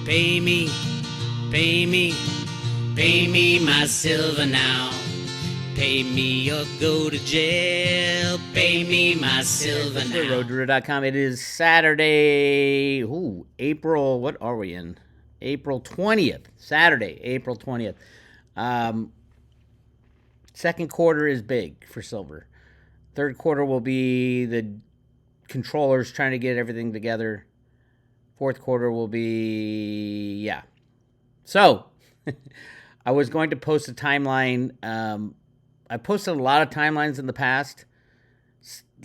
Pay me, pay me, pay me my silver now. Pay me or go to jail. Pay me my silver now. RoadRuler.com. It is Saturday. April. What are we in? April 20th. Saturday, April 20th. Second quarter is big for silver. Third quarter will be the controllers trying to get everything together. Fourth quarter will be, yeah. So, I was going to post a timeline. I posted a lot of timelines in the past.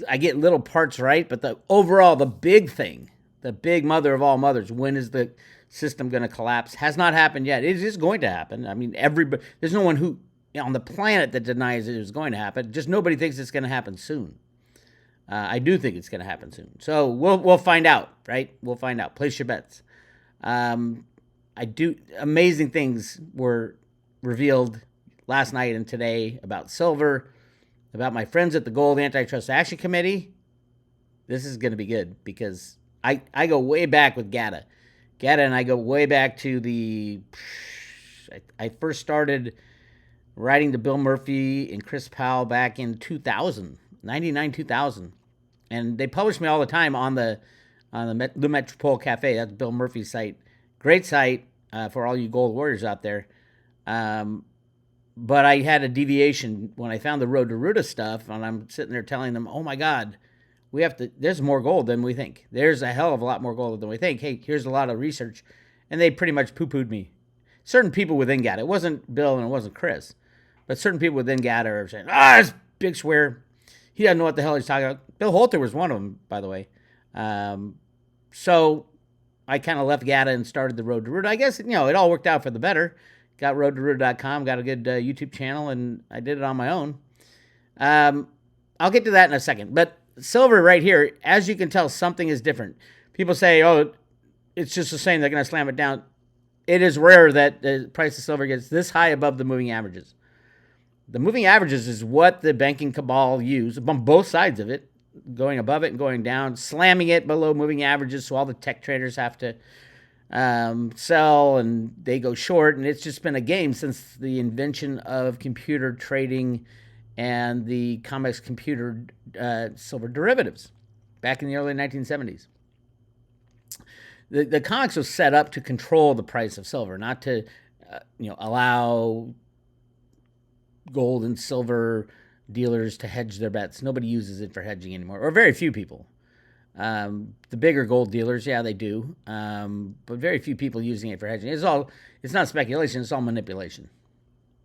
I get little parts right, but the overall, the big thing, the big mother of all mothers, when is the system going to collapse, has not happened yet. It is going to happen. I mean, everybody, there's no one who on the planet that denies it is going to happen. Just nobody thinks it's going to happen soon. I do think it's going to happen soon. So we'll find out, right? We'll find out. Place your bets. Amazing things were revealed last night and today about silver, about my friends at the Gold Antitrust Action Committee. This is going to be good because I go way back with GATA. GATA and I go way back to I first started writing to Bill Murphy and Chris Powell back in 2000, 99, 2000. And they publish me all the time on the Le Metropole Cafe. That's Bill Murphy's site. Great site for all you gold warriors out there. But I had a deviation when I found the Road to Ruta stuff, and I'm sitting there telling them, oh my God, there's more gold than we think. There's a hell of a lot more gold than we think. Hey, here's a lot of research. And they pretty much poo-pooed me. Certain people within GATA, it wasn't Bill and it wasn't Chris, but certain people within GATA are saying, it's Bix Weir. He doesn't know what the hell he's talking about. Bill Holter was one of them, by the way. So I kind of left GATA and started the Road to Ruta. I guess, it all worked out for the better. Got roadtoruta.com, got a good YouTube channel, and I did it on my own. I'll get to that in a second. But silver right here, as you can tell, something is different. People say, it's just the same. They're going to slam it down. It is rare that the price of silver gets this high above the moving averages. The moving averages is what the banking cabal use on both sides of it, going above it and going down, slamming it below moving averages, so all the tech traders have to sell and they go short. And it's just been a game since the invention of computer trading and the COMEX computer silver derivatives back in the early 1970s. The COMEX was set up to control the price of silver, not to allow gold and silver dealers to hedge their bets. Nobody uses it for hedging anymore, or very few people. The bigger gold dealers, yeah, they do, but very few people using it for hedging. It's not speculation, it's all manipulation.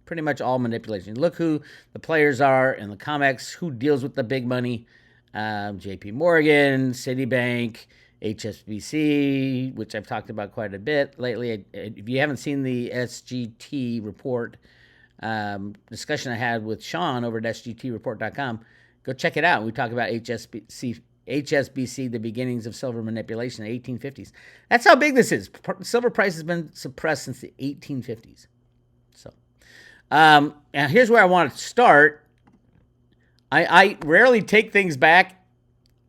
Pretty much all manipulation. Look who the players are in the COMEX, who deals with the big money. JP Morgan, Citibank, HSBC, which I've talked about quite a bit lately. If you haven't seen the SGT report discussion I had with Sean over at sgtreport.com, go check it out. We talk about HSBC, the beginnings of silver manipulation in the 1850s. That's how big this is. Silver price has been suppressed since the 1850s. So, now here's where I want to start. I rarely take things back.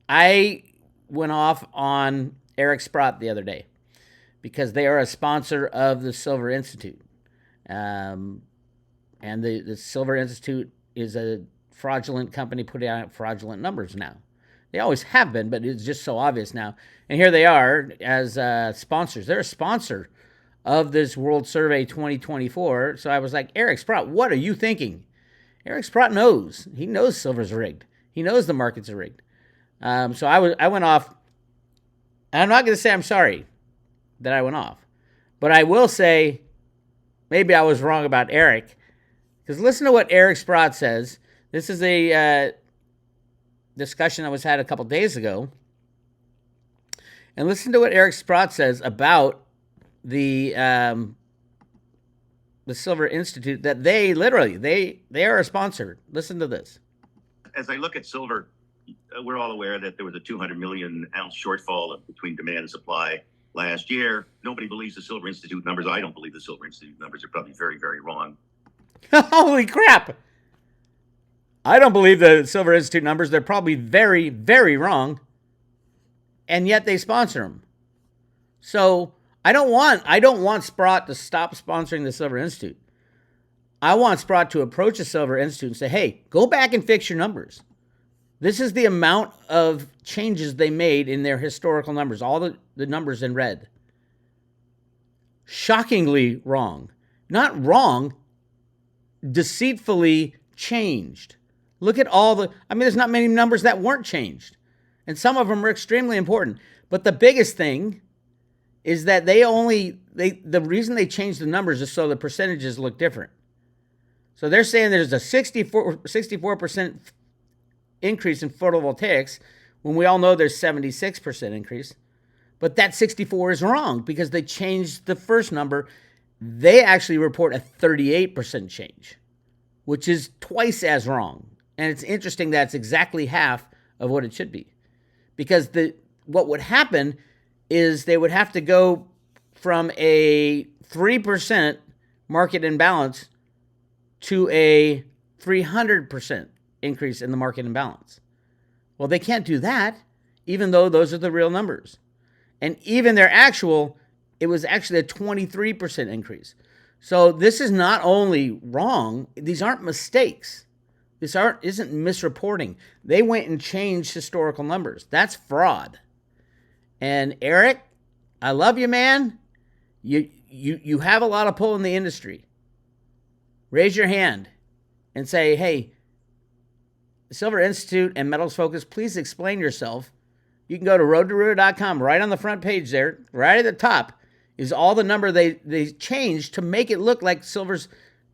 I went off on Eric Sprott the other day because they are a sponsor of the Silver Institute. And the Silver Institute is a fraudulent company putting out fraudulent numbers now. They always have been, but it's just so obvious now. And here they are as sponsors. They're a sponsor of this World Survey 2024. So I was like, Eric Sprott, what are you thinking? Eric Sprott knows. He knows silver's rigged. He knows the markets are rigged. So I went off. And I'm not going to say I'm sorry that I went off. But I will say maybe I was wrong about Eric. Because listen to what Eric Sprott says. This is a discussion that was had a couple days ago. And listen to what Eric Sprott says about the Silver Institute, that they are a sponsor. Listen to this. As I look at silver, we're all aware that there was a 200 million ounce shortfall between demand and supply last year. Nobody believes the Silver Institute numbers. I don't believe the Silver Institute numbers are probably very, very wrong. Holy crap. I don't believe the Silver Institute numbers. They're probably very, very wrong. And yet they sponsor them. So I don't want Sprott to stop sponsoring the Silver Institute. I want Sprott to approach the Silver Institute and say, hey, go back and fix your numbers. This is the amount of changes they made in their historical numbers, all the numbers in red. Shockingly wrong. Not wrong, deceitfully changed. Look at there's not many numbers that weren't changed. And some of them are extremely important. But the biggest thing is that the reason they changed the numbers is so the percentages look different. So they're saying there's a 64% increase in photovoltaics when we all know there's 76% increase. But that 64 is wrong because they changed the first number. They actually report a 38% change, which is twice as wrong. And it's interesting that it's exactly half of what it should be. Because what would happen is they would have to go from a 3% market imbalance to a 300% increase in the market imbalance. Well, they can't do that, even though those are the real numbers. And even their actual, it was actually a 23% increase. So this is not only wrong, these aren't mistakes. This isn't misreporting. They went and changed historical numbers. That's fraud. And Eric, I love you, man. You have a lot of pull in the industry. Raise your hand and say, hey, Silver Institute and Metals Focus, please explain yourself. You can go to roadtoroota.com. Right on the front page there, right at the top, is all the number they changed to make it look like silver's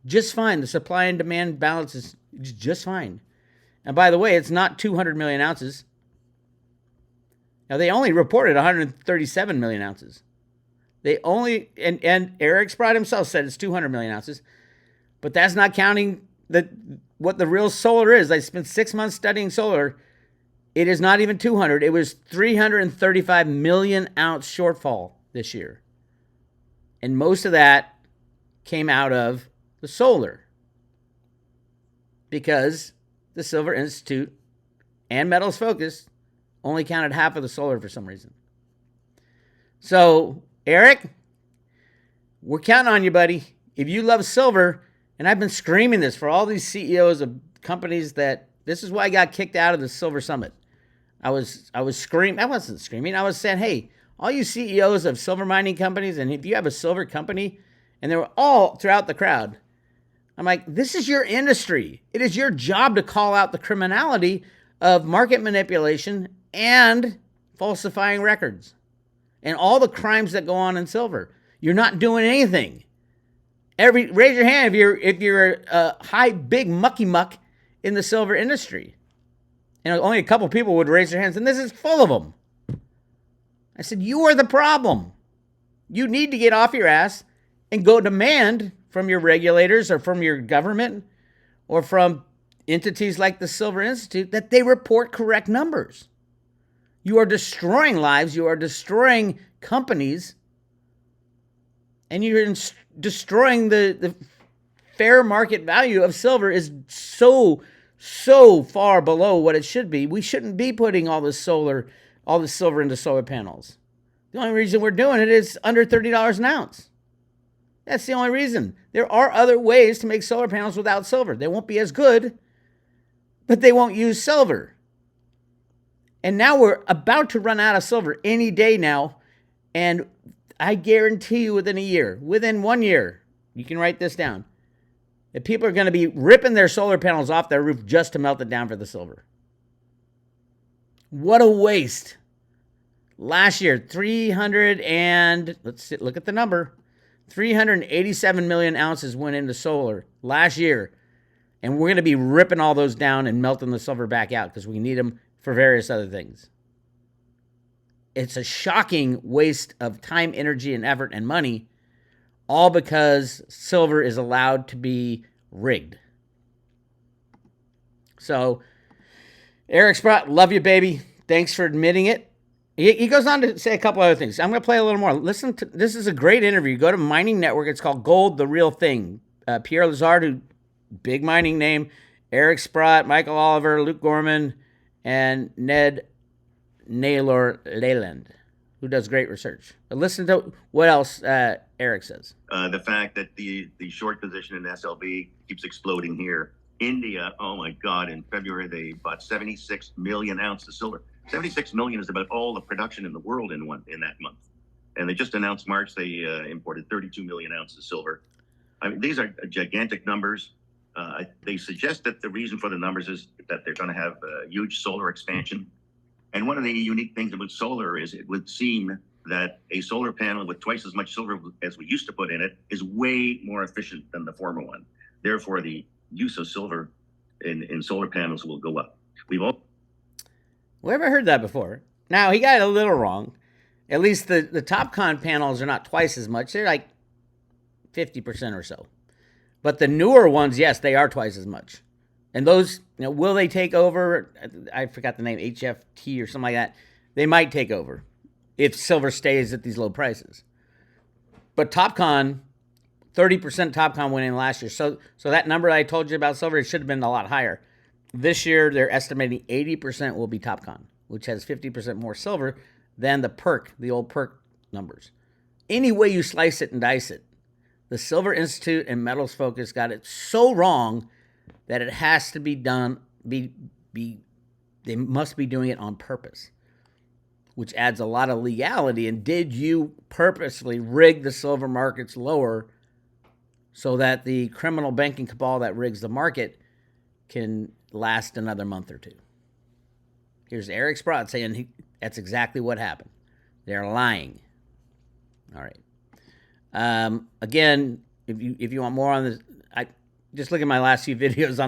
just fine. The supply and demand balance is just fine. And by the way, it's not 200 million ounces. Now, they only reported 137 million ounces. And Eric Sprott himself said it's 200 million ounces. But that's not counting what the real solar is. I spent 6 months studying solar. It is not even 200. It was 335 million ounce shortfall this year. And most of that came out of the solar. Because the Silver Institute and Metals Focus only counted half of the solar for some reason. So, Eric, we're counting on you, buddy. If you love silver, and I've been screaming this for all these CEOs of companies that this is why I got kicked out of the Silver Summit. I was screaming. I wasn't screaming. I was saying, hey, all you CEOs of silver mining companies, and if you have a silver company, and they were all throughout the crowd, I'm like, this is your industry. It is your job to call out the criminality of market manipulation and falsifying records and all the crimes that go on in silver. You're not doing anything. Raise your hand if you're a big mucky muck in the silver industry. And only a couple people would raise their hands, and this is full of them. I said, you are the problem. You need to get off your ass and go demand from your regulators or from your government or from entities like the Silver Institute that they report correct numbers. You are destroying lives. You are destroying companies. And you're destroying the fair market value of silver is so far below what it should be. We shouldn't be putting all this silver into solar panels. The only reason we're doing it is under $30 an ounce. That's the only reason. There are other ways to make solar panels without silver. They won't be as good, but they won't use silver. And now we're about to run out of silver any day now. And I guarantee you within 1 year, you can write this down, that people are going to be ripping their solar panels off their roof just to melt it down for the silver. What a waste. Last year, look at the number. 387 million ounces went into solar last year. And we're going to be ripping all those down and melting the silver back out because we need them for various other things. It's a shocking waste of time, energy, and effort and money, all because silver is allowed to be rigged. So, Eric Sprott, love you, baby. Thanks for admitting it. He goes on to say a couple other things. I'm going to play a little more. Listen to this is a great interview. Go to Mining Network. It's called Gold, the Real Thing. Pierre Lazard, who big mining name, Eric Sprott, Michael Oliver, Luke Gorman, and Ned Naylor Leyland. who does great research. But listen to what else Eric says. The fact that the short position in SLB keeps exploding here. India, oh my God, in February they bought 76 million ounces of silver. 76 million is about all the production in the world in that month. And they just announced March they imported 32 million ounces of silver. I mean, these are gigantic numbers. They suggest that the reason for the numbers is that they're going to have a huge solar expansion. And one of the unique things about solar is it would seem that a solar panel with twice as much silver as we used to put in it is way more efficient than the former one. Therefore, the use of silver in solar panels will go up. We ever heard that before? Now, he got it a little wrong. At least the TopCon panels are not twice as much. They're like 50% or so. But the newer ones, yes, they are twice as much. And those, will they take over? I forgot the name, HFT or something like that. They might take over if silver stays at these low prices. But TopCon, 30% TopCon went in last year. So that number I told you about silver, it should have been a lot higher. This year, they're estimating 80% will be TopCon, which has 50% more silver than the old PERC numbers. Any way you slice it and dice it, the Silver Institute and Metals Focus got it so wrong that it has to be done, they must be doing it on purpose, which adds a lot of legality. And did you purposely rig the silver markets lower so that the criminal banking cabal that rigs the market can last another month or two? Here's Eric Sprott saying that's exactly what happened. They're lying. All right. Again, if you want more on this, just look at my last few videos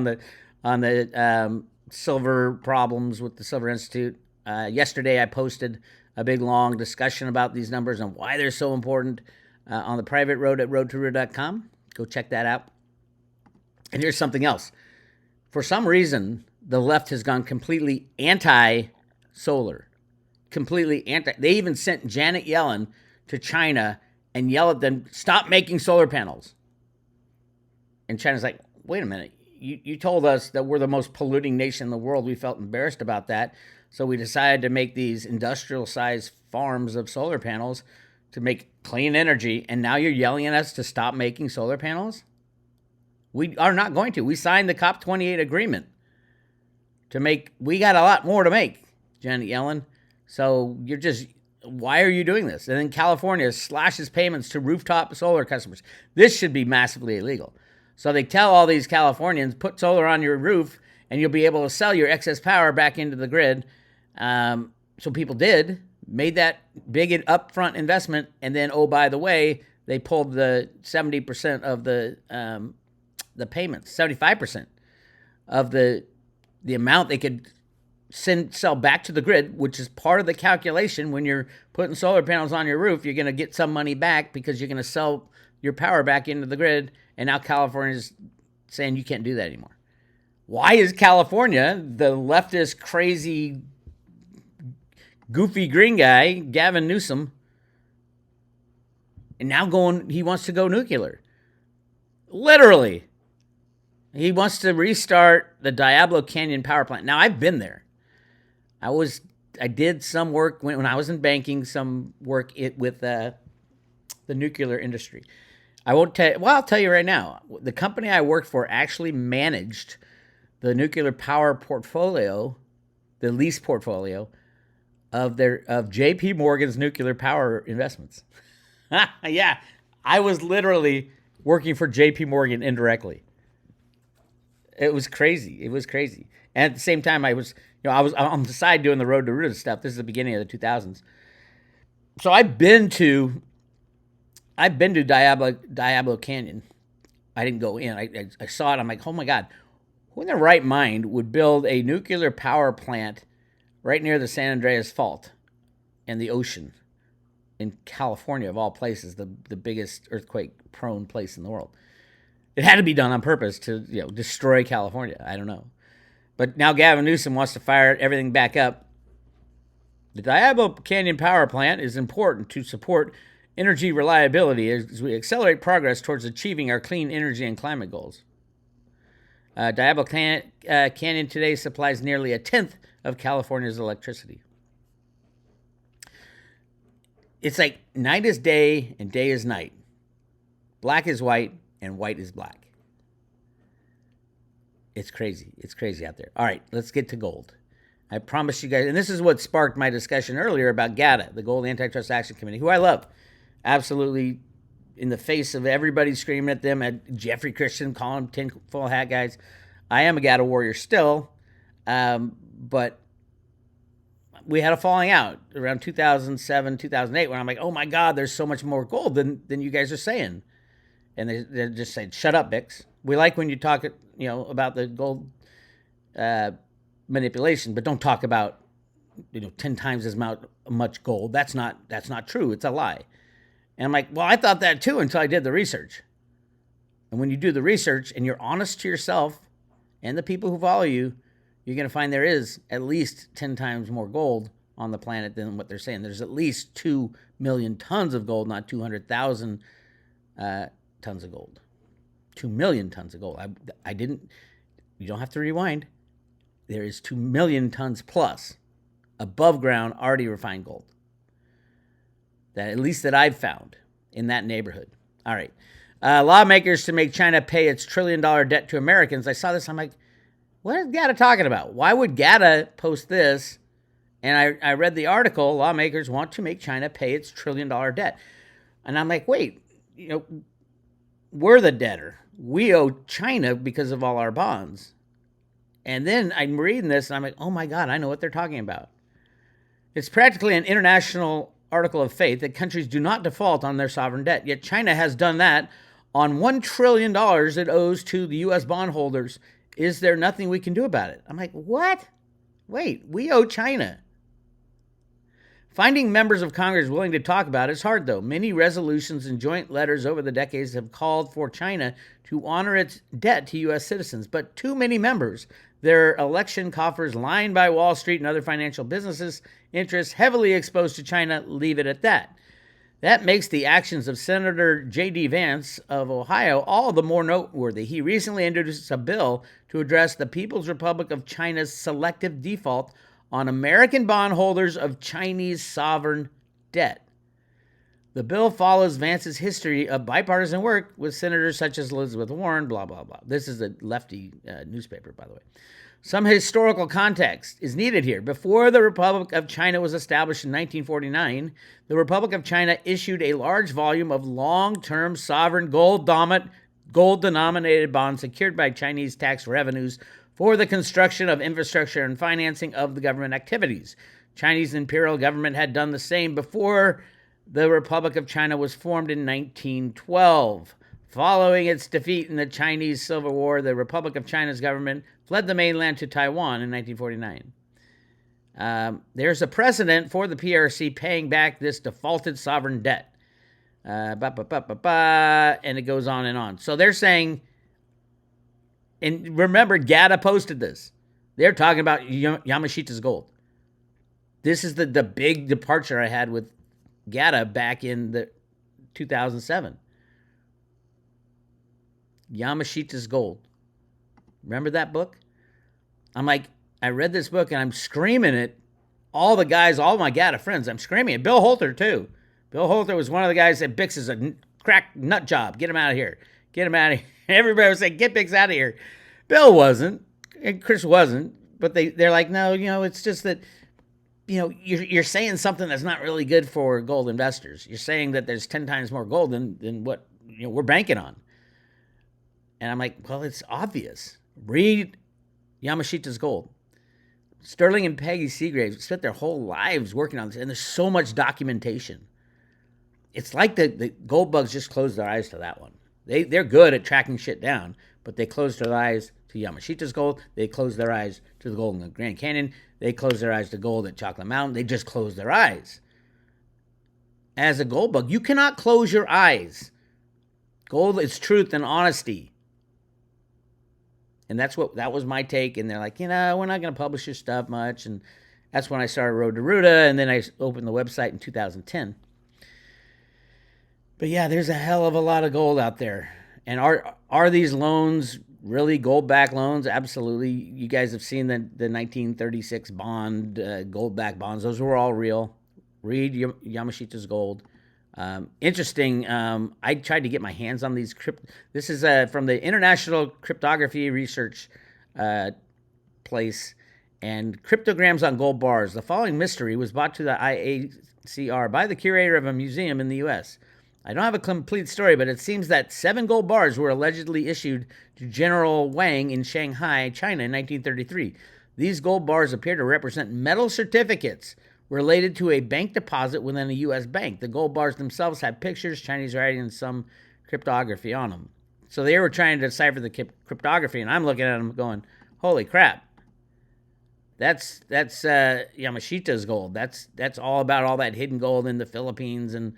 on the silver problems with the Silver Institute. Yesterday, I posted a big, long discussion about these numbers and why they're so important on the private road at roadtoroot.com. Go check that out. And here's something else. For some reason, the left has gone completely anti-solar. Completely anti. They even sent Janet Yellen to China and yell at them, stop making solar panels. And China's like, wait a minute. You told us that we're the most polluting nation in the world. We felt embarrassed about that. So we decided to make these industrial-sized farms of solar panels to make clean energy. And now you're yelling at us to stop making solar panels? We are not going to. We signed the COP28 agreement we got a lot more to make, Janet Yellen. So why are you doing this? And then California slashes payments to rooftop solar customers. This should be massively illegal. So they tell all these Californians, put solar on your roof and you'll be able to sell your excess power back into the grid. So people made that big upfront investment. And then, oh, by the way, they pulled the 70% of the payments, 75% of the amount they could sell back to the grid, which is part of the calculation. When you're putting solar panels on your roof, you're going to get some money back because you're going to sell your power back into the grid. And now California's saying you can't do that anymore. Why is California, the leftist, crazy, goofy green guy, Gavin Newsom, and now he wants to go nuclear? Literally. He wants to restart the Diablo Canyon power plant. Now, I've been there. I did some work when I was in banking, some work with the nuclear industry. I won't tell you. Well, I'll tell you right now. The company I worked for actually managed the nuclear power portfolio, the lease portfolio of J.P. Morgan's nuclear power investments. Yeah, I was literally working for J.P. Morgan indirectly. It was crazy. And at the same time, I was on the side doing the Road to Root stuff. This is the beginning of the 2000s. So I've been to Diablo Canyon. I didn't go in. I saw it. I'm like, oh my God, who in their right mind would build a nuclear power plant right near the San Andreas Fault and the ocean in California, of all places, the biggest earthquake-prone place in the world? It had to be done on purpose to destroy California. I don't know. But now Gavin Newsom wants to fire everything back up. The Diablo Canyon power plant is important to support energy reliability as we accelerate progress towards achieving our clean energy and climate goals. Diablo Canyon today supplies nearly a tenth of California's electricity. it's like night is day and day is night. Black is white and white is black. It's crazy. It's crazy out there. All right, let's get to gold. I promise you guys, and this is what sparked my discussion earlier about GATA, the Gold Antitrust Action Committee, who I love. Absolutely in the face of everybody screaming at them, at Jeffrey Christian, calling them tinfoil hat guys. I am a GATA warrior still, but we had a falling out around 2007, 2008, when I'm like, oh my God, there's so much more gold than you guys are saying. And they're just saying, shut up, Bix. We like when you talk, about the gold manipulation, but don't talk about, 10 times as much gold. That's not true. It's a lie. And I'm like, well, I thought that too until I did the research. And when you do the research and you're honest to yourself and the people who follow you, you're going to find there is at least 10 times more gold on the planet than what they're saying. There's at least 2 million tons of gold, not 200,000 tons of gold. 2 million tons of gold. You don't have to rewind. There is 2 million tons plus above ground, already refined gold. That at least that I've found in that neighborhood. All right. Lawmakers to make China pay its $1 trillion debt to Americans. I saw this. I'm like, what is GATA talking about? Why would GATA post this? And I read the article. Lawmakers want to make China pay its $1 trillion debt. And I'm like, wait, we're the debtor. We owe China because of all our bonds. And then I'm reading this and I'm like, oh my God, I know what they're talking about. It's practically an international article of faith that countries do not default on their sovereign debt. Yet China has done that on $1 trillion it owes to the U.S. bondholders. Is there nothing we can do about it? I'm like, what? Wait, we owe China. Finding members of Congress willing to talk about it is hard, though. Many resolutions and joint letters over the decades have called for China to honor its debt to U.S. citizens, but too many members, their election coffers lined by Wall Street and other financial businesses, interests heavily exposed to China, leave it at that. That makes the actions of Senator J.D. Vance of Ohio all the more noteworthy. He recently introduced a bill to address the People's Republic of China's selective default on American bondholders of Chinese sovereign debt. The bill follows Vance's history of bipartisan work with senators such as Elizabeth Warren, blah, blah, blah. This is a lefty newspaper, by the way. Some historical context is needed here. Before the Republic of China was established in 1949, the Republic of China issued a large volume of long-term sovereign gold-denominated bonds secured by Chinese tax revenues for the construction of infrastructure and financing of the government activities. Chinese imperial government had done the same before the Republic of China was formed in 1912. Following its defeat in the Chinese Civil War, the Republic of China's government fled the mainland to Taiwan in 1949. There's a precedent for the PRC paying back this defaulted sovereign debt. And it goes on and on. So they're saying, and remember, GATA posted this. They're talking about Yamashita's gold. This is the big departure I had with GATA back in the 2007. Yamashita's gold. Remember that book? I'm like, I read this book and I'm screaming it. All the guys, all my GATA friends, I'm screaming it. Bill Holter, too. Bill Holter was one of the guys that Bix is a crack nut job. Get him out of here. Get him out of here. Everybody was saying, get Bix out of here. Bill wasn't, and Chris wasn't, but they're like, no, it's just that, you're saying something that's not really good for gold investors. You're saying that there's 10 times more gold than what we're banking on. And I'm like, well, it's obvious. Read Yamashita's gold. Sterling and Peggy Seagrave spent their whole lives working on this, and there's so much documentation. It's like the gold bugs just closed their eyes to that one. They're good at tracking shit down, but they closed their eyes to Yamashita's gold. They closed their eyes to the gold in the Grand Canyon. They closed their eyes to gold at Chocolate Mountain. They just closed their eyes. As a gold bug, you cannot close your eyes. Gold is truth and honesty. And that was my take. And they're like, we're not going to publish your stuff much. And that's when I started Road to Ruta. And then I opened the website in 2010. But yeah, there's a hell of a lot of gold out there. And are these loans really gold-backed loans? Absolutely. You guys have seen the 1936 bond, gold-backed bonds. Those were all real. Read Yamashita's Gold. Interesting. I tried to get my hands on these This is from the International Cryptography Research place, and Cryptograms on Gold Bars. The following mystery was brought to the IACR by the curator of a museum in the U.S. I don't have a complete story, but it seems that 7 gold bars were allegedly issued to General Wang in Shanghai, China in 1933. These gold bars appear to represent metal certificates related to a bank deposit within a U.S. bank. The gold bars themselves have pictures, Chinese writing, and some cryptography on them. So they were trying to decipher the cryptography, and I'm looking at them going, holy crap. That's Yamashita's gold. That's all about all that hidden gold in the Philippines and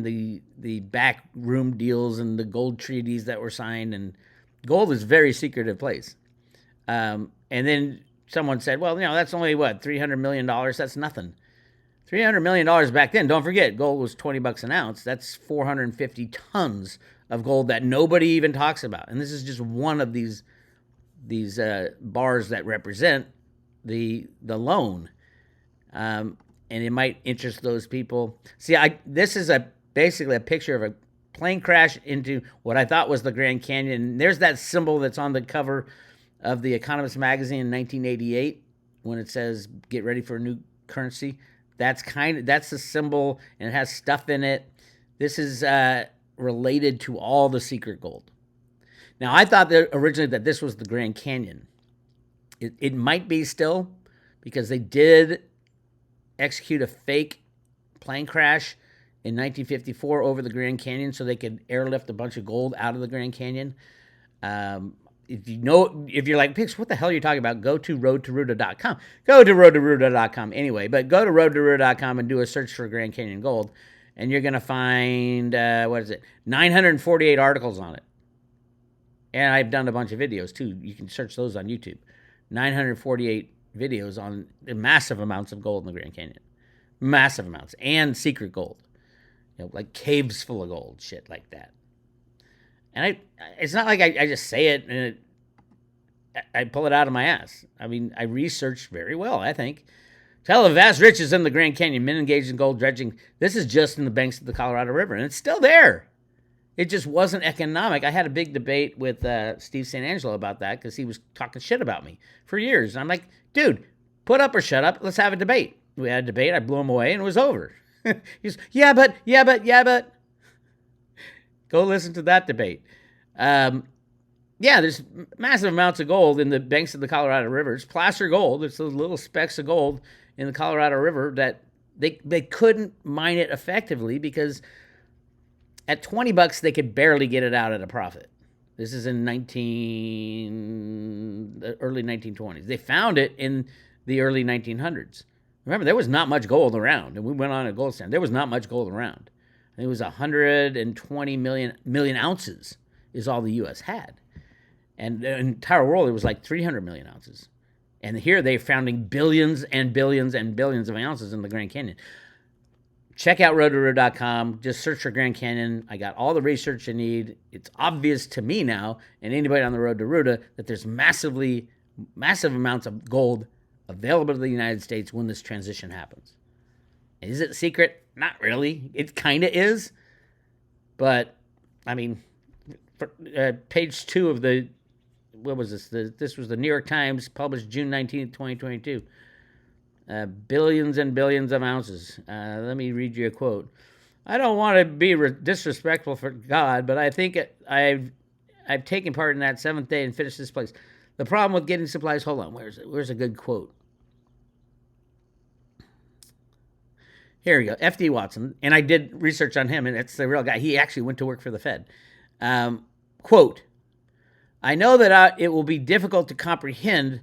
the back room deals and the gold treaties that were signed. And gold is a very secretive place. And then someone said, well, that's only $300 million. That's nothing. $300 million back then. Don't forget, gold was $20 an ounce. That's 450 tons of gold that nobody even talks about. And this is just one of these bars that represent the loan. And it might interest those people. See, this is basically a picture of a plane crash into what I thought was the Grand Canyon. There's that symbol that's on the cover of the Economist magazine in 1988 when it says "Get ready for a new currency." That's the symbol, and it has stuff in it. This is related to all the secret gold. Now, I thought that originally that this was the Grand Canyon. It might be still, because they did execute a fake plane crash in 1954 over the Grand Canyon so they could airlift a bunch of gold out of the Grand Canyon. If you're like, Bix, what the hell are you talking about? Go to roadtoruta.com. Go to roadtoruta.com anyway, but go to roadtoruta.com and do a search for Grand Canyon Gold, and you're going to find, 948 articles on it. And I've done a bunch of videos, too. You can search those on YouTube. 948 videos on the massive amounts of gold in the Grand Canyon. Massive amounts. And secret gold. Like caves full of gold. Shit like that. And it's not like I just say it and I pull it out of my ass. I mean, I researched very well, I think. Tell of vast riches in the Grand Canyon. Men engaged in gold dredging. This is just in the banks of the Colorado River. And it's still there. It just wasn't economic. I had a big debate with Steve St. Angelo about that because he was talking shit about me for years. And I'm like, dude, put up or shut up. Let's have a debate. We had a debate. I blew him away and it was over. He's, yeah, but. Go listen to that debate. There's massive amounts of gold in the banks of the Colorado River. It's placer gold. It's those little specks of gold in the Colorado River that they couldn't mine it effectively because at $20, they could barely get it out at a profit. This is in the early 1920s. They found it in the early 1900s. Remember, there was not much gold around, and we went on a gold stand. There was not much gold around. It was 120 million ounces is all the U.S. had. And the entire world, it was like 300 million ounces. And here they're finding billions and billions and billions of ounces in the Grand Canyon. Check out roadtoruta.com. Just search for Grand Canyon. I got all the research you need. It's obvious to me now, and anybody on the road to Ruta, that there's massive amounts of gold available to the United States when this transition happens. Is it secret? Not really. It kind of is. But, I mean, page 2 of the, what was this? This was the New York Times, published June 19th, 2022. Billions and billions of ounces. Let me read you a quote. I don't want to be disrespectful for God, but I think I've taken part in that seventh day and finished this place. The problem with getting supplies, hold on, where's a good quote? Here we go, F.D. Watson, and I did research on him, and it's the real guy. He actually went to work for the Fed. Quote, I know that it will be difficult to comprehend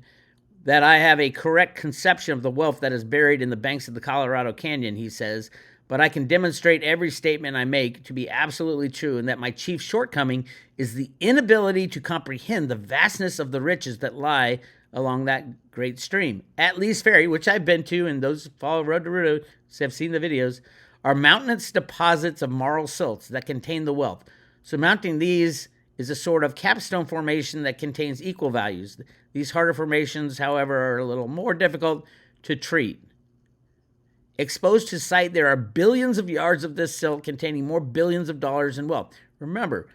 that I have a correct conception of the wealth that is buried in the banks of the Colorado Canyon, he says, but I can demonstrate every statement I make to be absolutely true, and that my chief shortcoming is the inability to comprehend the vastness of the riches that lie along that great stream. At Lee's Ferry, which I've been to, and those who follow Road to Ruta have seen the videos, are mountainous deposits of marl silts that contain the wealth. Surmounting these is a sort of capstone formation that contains equal values. These harder formations, however, are a little more difficult to treat. Exposed to sight, there are billions of yards of this silk containing more billions of dollars in wealth. Remember,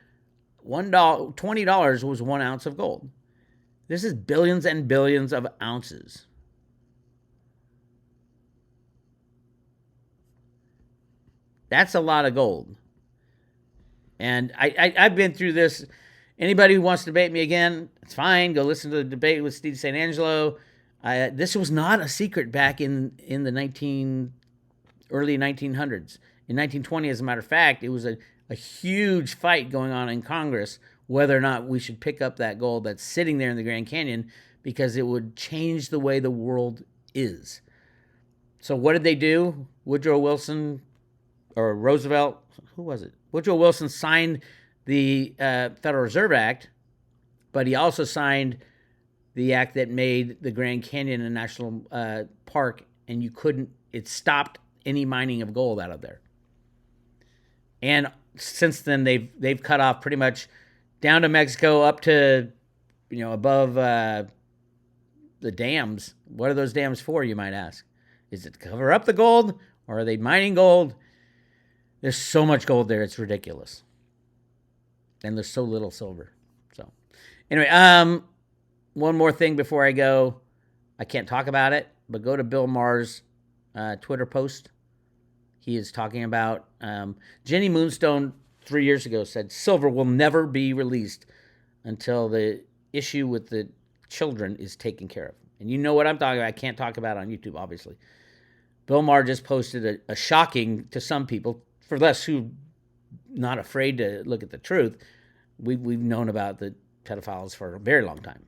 $20 was 1 ounce of gold. This is billions and billions of ounces. That's a lot of gold. And I've been through this. Anybody who wants to debate me again, it's fine. Go listen to the debate with Steve St. Angelo. This was not a secret back in the early 1900s. In 1920, as a matter of fact, it was a huge fight going on in Congress whether or not we should pick up that gold that's sitting there in the Grand Canyon, because it would change the way the world is. So what did they do? Woodrow Wilson or Roosevelt, who was it? Woodrow Wilson signed the Federal Reserve Act, but he also signed the act that made the Grand Canyon a national park, and it stopped any mining of gold out of there. And since then, they've cut off pretty much down to Mexico, up to, above the dams. What are those dams for, you might ask? Is it to cover up the gold, or are they mining gold? There's so much gold there, it's ridiculous. And there's so little silver. So, anyway, one more thing before I go. I can't talk about it, but go to Bill Maher's Twitter post. He is talking about Jenny Moonstone 3 years ago said silver will never be released until the issue with the children is taken care of. And you know what I'm talking about. I can't talk about it on YouTube, obviously. Bill Maher just posted a shocking, to some people, for us who not afraid to look at the truth, we've known about the pedophiles for a very long time.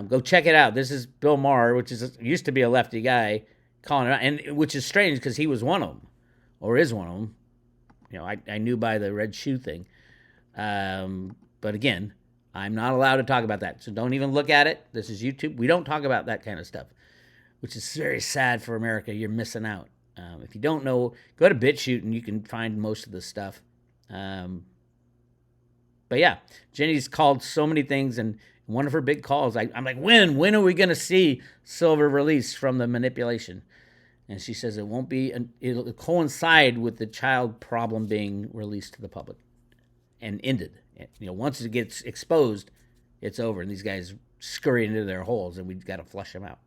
Go check it out. This is Bill Maher, which used to be a lefty guy, calling it out, and which is strange because he was one of them, or is one of them. I knew by the red shoe thing. But again, I'm not allowed to talk about that. So don't even look at it. This is YouTube. We don't talk about that kind of stuff, which is very sad for America. You're missing out. If you don't know, go to BitChute and you can find most of this stuff. But yeah, Jenny's called so many things, and one of her big calls, I'm like, when are we going to see silver released from the manipulation? And she says it'll coincide with the child problem being released to the public and ended. Once it gets exposed, it's over, and these guys scurry into their holes, and we've got to flush them out.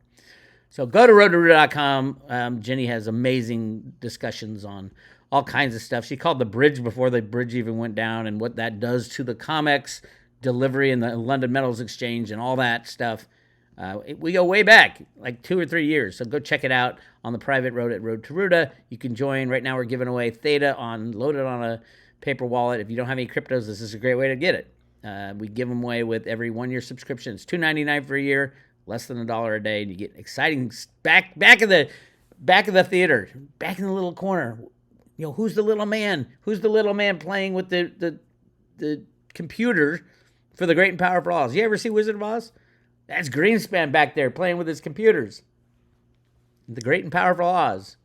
So go to roadtoruta.com. Jenny has amazing discussions on all kinds of stuff. She called the bridge before the bridge even went down, and what that does to the COMEX delivery and the London Metals Exchange and all that stuff. We go way back, like 2 or 3 years. So go check it out on the private road at Road to Ruta. You can join. Right now we're giving away Theta loaded on a paper wallet. If you don't have any cryptos, this is a great way to get it. We give them away with every 1 year subscription. It's $2.99 for a year, less than $1 a day, and you get exciting back of the theater, back in the little corner. Who's the little man? Who's the little man playing with the computer for the Great and Powerful Oz? You ever see Wizard of Oz? That's Greenspan back there playing with his computers. The Great and Powerful Oz.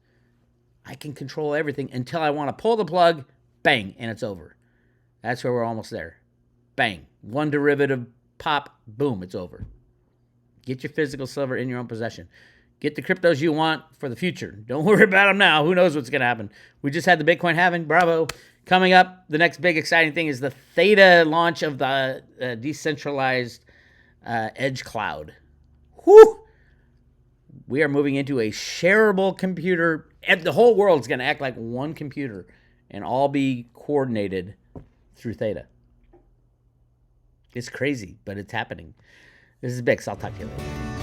I can control everything until I want to pull the plug, bang, and it's over. That's where we're almost there. Bang. One derivative, pop, boom, it's over. Get your physical silver in your own possession. Get the cryptos you want for the future. Don't worry about them now. Who knows what's going to happen? We just had the Bitcoin halving. Bravo. Coming up, the next big exciting thing is the Theta launch of the decentralized edge cloud. Whew! We are moving into a shareable computer. The whole world's going to act like one computer and all be coordinated through Theta. It's crazy, but it's happening. This is Bix. I'll talk to you later.